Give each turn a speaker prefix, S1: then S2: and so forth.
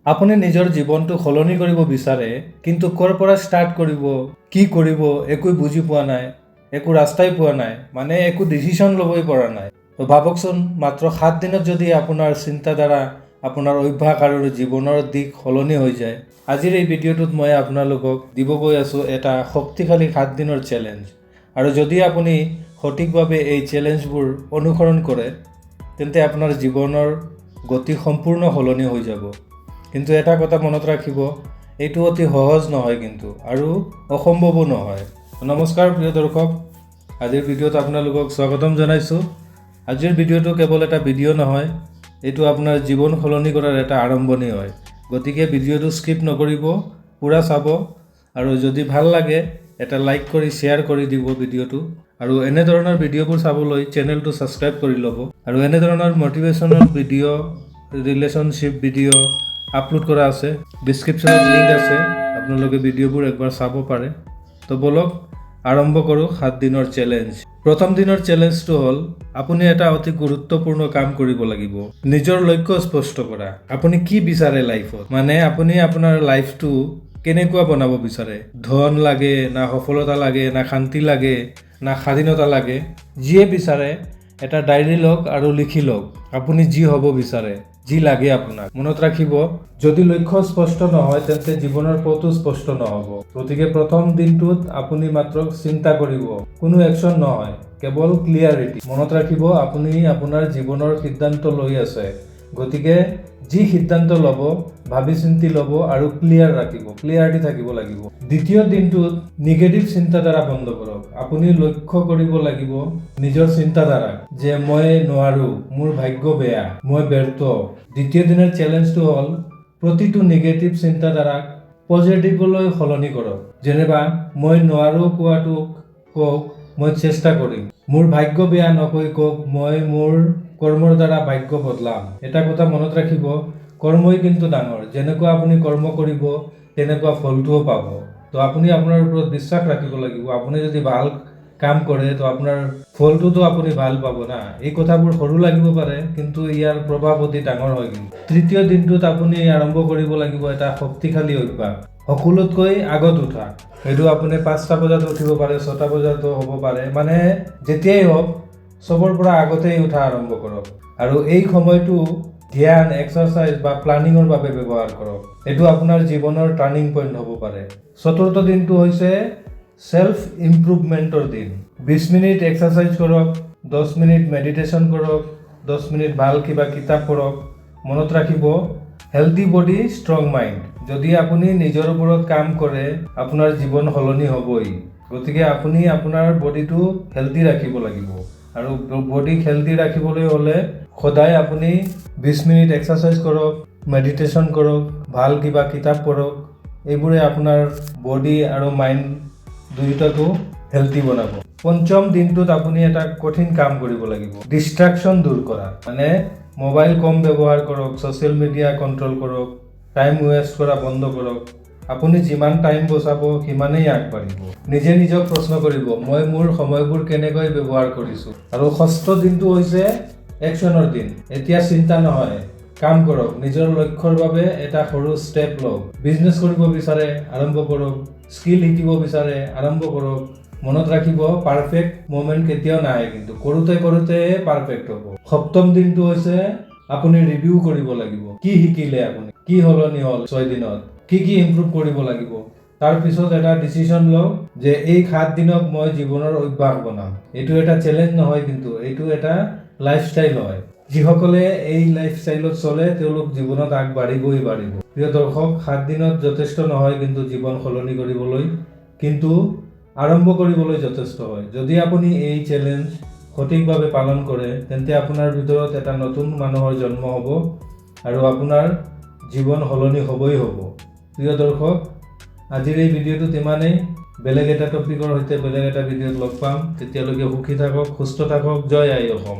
S1: আপুনি নিজৰ জীৱনটো সলনি কৰিব বিচাৰে, কিন্তু ক'ৰ পৰা ষ্টাৰ্ট কৰিব, কি কৰিব একো বুজি পোৱা নাই, একো ৰাস্তাই পোৱা নাই, মানে একো ডিচিশ্যন ল'বই পৰা নাই। তো ভাবকচোন, মাত্ৰ 7 দিনত যদি আপোনাৰ চিন্তাধাৰা, আপোনাৰ অভ্যাস আৰু জীৱনৰ দিশ সলনি হৈ যায়। আজিৰ এই ভিডিঅ'টোত মই আপোনালোকক দিব গৈ আছোঁ এটা শক্তিশালী 7 দিনৰ চেলেঞ্জ। আৰু যদি আপুনি সঠিকভাৱে এই চেলেঞ্জবোৰ অনুসৰণ কৰে, তেন্তে আপোনাৰ জীৱনৰ গতি সম্পূৰ্ণ সলনি হৈ যাব। কিন্তু এটা কথা মনত ৰাখিব, এইটো অতি সহজ নহয় কিন্তু, আৰু অসম্ভৱো নহয়। নমস্কাৰ প্ৰিয় দৰ্শক, আজিৰ ভিডিঅ'ত আপোনালোকক স্বাগতম জনাইছোঁ। আজিৰ ভিডিঅ'টো কেৱল এটা ভিডিঅ' নহয়, এইটো আপোনাৰ জীৱন সলনি কৰাৰ এটা আৰম্ভণি হয়। গতিকে ভিডিঅ'টো স্কিপ নকৰিব, পূৰা চাব, আৰু যদি ভাল লাগে এটা লাইক কৰি শ্বেয়াৰ কৰি দিব ভিডিঅ'টো। আৰু এনেধৰণৰ ভিডিঅ'বোৰ চাবলৈ চেনেলটো ছাবস্ক্ৰাইব কৰি ল'ব। আৰু এনেধৰণৰ motivational video', relationship video' upload কৰা আছে, ডিছক্ৰিপশ্যনত লিংক আছে, আপোনালোকে ভিডিঅ'বোৰ একবাৰ চাব পাৰে। তো বলক আৰম্ভ কৰোঁ 7 দিনৰ চেলেঞ্জ। প্ৰথম দিনৰ চেলেঞ্জটো হ'ল, আপুনি এটা অতি গুৰুত্বপূৰ্ণ কাম কৰিব লাগিব, নিজৰ লক্ষ্য স্পষ্ট কৰা। আপুনি কি বিচাৰে লাইফত, মানে আপুনি আপোনাৰ লাইফটো কেনেকুৱা বনাব বিচাৰে? ধন লাগে না সফলতা লাগে না শান্তি লাগে না স্বাধীনতা লাগে? যিয়ে বিচাৰে এটা ডায়েৰী লওক আৰু লিখি লওক আপুনি যি হ'ব বিচাৰে, যি লাগে আপোনাক। মনত ৰাখিব, যদি লক্ষ্য স্পষ্ট নহয় তেন্তে জীৱনৰ পথো স্পষ্ট নহ'ব। গতিকে প্ৰথম দিনটোত আপুনি মাত্ৰ চিন্তা কৰিব, কোনো একশ্যন নহয়, কেৱল ক্লিয়াৰিটি। মনত ৰাখিব, আপুনি আপোনাৰ জীৱনৰ সিদ্ধান্ত লৈ আছে, গতিকে যি সিদ্ধান্ত ল'ব ভাবি চিন্তি ল'ব আৰু ক্লিয়াৰিটি থাকিব লাগিব। দ্বিতীয় দিনটোত নিগেটিভ চিন্তাধাৰা বন্ধ কৰক। আপুনি লক্ষ্য কৰিব লাগিব নিজৰ চিন্তাধাৰা, যে মই নোৱাৰো, মোৰ ভাগ্য বেয়া, মই ব্যৰ্থ। দ্বিতীয় দিনৰ চেলেঞ্জটো হ'ল, প্ৰতিটো নিগেটিভ চিন্তাধাৰাক পজিটিভলৈ সলনি কৰক। যেনিবা মই নোৱাৰো কোৱাটোক কওক মই চেষ্টা কৰিম, মোৰ ভাগ্য বেয়া নকৈ কওক মই মোৰ কৰ্মৰ দ্বাৰা ভাগ্য বদলাম। এটা কথা মনত ৰাখিব, কৰ্মই কিন্তু ডাঙৰ। যেনেকুৱা আপুনি কৰ্ম কৰিব তেনেকুৱা ফলটোও পাব। তো আপুনি আপোনাৰ ওপৰত বিশ্বাস ৰাখিব লাগিব। আপুনি যদি ভাল কাম কৰে তো আপোনাৰ ফলটোতো আপুনি ভাল পাব না। এই কথাবোৰ সৰু লাগিব পাৰে, কিন্তু ইয়াৰ প্ৰভাৱ অতি ডাঙৰ হয়। কিন্তু তৃতীয় দিনটোত আপুনি আৰম্ভ কৰিব লাগিব এটা শক্তিশালী অভ্যাস, সকলোতকৈ আগত উঠা। সেইটো আপুনি 5টা বজাত উঠিব পাৰে, 6টা বজাতো হ'ব পাৰে, মানে যেতিয়াই হওক চবৰ পৰা আগতেই উঠা আৰম্ভ কৰক। আৰু এই সময়টো ধ্যান, এক্সাৰচাইজ বা প্লানিঙৰ বাবে ব্যৱহাৰ কৰক। এইটো আপোনাৰ জীৱনৰ টাৰ্ণিং পইণ্ট হ'ব পাৰে। চতুৰ্থ দিনটো হৈছে সেল্ফ ইমপ্ৰুভমেণ্টৰ দিন। 20 মিনিট এক্সাৰচাইজ কৰক, 10 মিনিট মেডিটেশ্যন কৰক, 10 মিনিট ভাল কিবা কিতাপ পঢ়ক। মনত ৰাখিব, হেল্থি বডি ষ্ট্ৰং মাইণ্ড। যদি আপুনি নিজৰ ওপৰত কাম কৰে আপোনাৰ জীৱন সলনি হ'বই। গতিকে আপুনি আপোনাৰ বডিটো হেল্থি ৰাখিব লাগিব। আৰু বডি হেল্থি ৰাখিবলৈ হ'লে সদায় আপুনি 20 মিনিট এক্সাৰচাইজ কৰক, মেডিটেশ্যন কৰক, ভাল কিবা কিতাপ পঢ়ক। এইবোৰে আপোনাৰ বডি আৰু মাইণ্ড দুয়োটাকো হেল্থি বনাব। পঞ্চম দিনটোত আপুনি এটা কঠিন কাম কৰিব লাগিব, ডিষ্ট্ৰাকশ্যন দূৰ কৰা। মানে মোবাইল কম ব্যৱহাৰ কৰক, ছ'চিয়েল মিডিয়া কণ্ট্ৰল কৰক, টাইম ৱেষ্ট কৰা বন্ধ কৰক। আপুনি যিমান টাইম বচাব সিমানেই আগবাঢ়িব। নিজক প্ৰশ্ন কৰিব, মই মোৰ সময়বোৰ কেনেকৈ ব্যৱহাৰ কৰিছোঁ। আৰু ষষ্ঠ দিনটো হৈছে একশ্যনৰ দিন। এতিয়া চিন্তা নহয়, কাম কৰক। নিজৰ লক্ষ্যৰ বাবে এটা সৰু ষ্টেপ লওক। বিজনেছ কৰিব বিচাৰে, আৰম্ভ কৰক। স্কিল শিকিব বিচাৰে, আৰম্ভ কৰক। মনত ৰাখিব, পাৰফেক্ট মমেণ্ট কেতিয়াও নাহে, কিন্তু কৰোঁতে পাৰফেক্ট হ'ব। সপ্তম দিনটো হৈছে আপুনি ৰিভিউ কৰিব লাগিব। কি শিকিলে আপুনি, কি সলনি হ'ল 6 দিনত, কি ইমপ্ৰুভ কৰিব লাগিব। তাৰপিছত এটা ডিচিশ্যন লওক যে এই 7 দিনক মই জীৱনৰ অভ্যাস বনাম। এইটো এটা চেলেঞ্জ নহয়, কিন্তু এইটো এটা লাইফষ্টাইল হয়। যিসকলে এই লাইফষ্টাইলত চলে তেওঁলোক জীৱনত আগবাঢ়িবই। প্ৰিয় দৰ্শক, 7 দিনত যথেষ্ট নহয় কিন্তু জীৱন সলনি কৰিবলৈ, কিন্তু আৰম্ভ কৰিবলৈ যথেষ্ট হয়। যদি আপুনি এই চেলেঞ্জ সঠিকভাৱে পালন কৰে তেন্তে আপোনাৰ ভিতৰত এটা নতুন মানুহৰ জন্ম হ'ব আৰু আপোনাৰ জীৱন সলনি হ'বই হ'ব। প্ৰিয় দৰ্শক, আজিৰ এই ভিডিঅ'টোত ইমানেই। বেলেগ এটা টপিকৰ সৈতে বেলেগ এটা ভিডিঅ'ত লগ পাম। তেতিয়ালৈকে সুখী থাকক, সুস্থ থাকক। জয় আই অসম।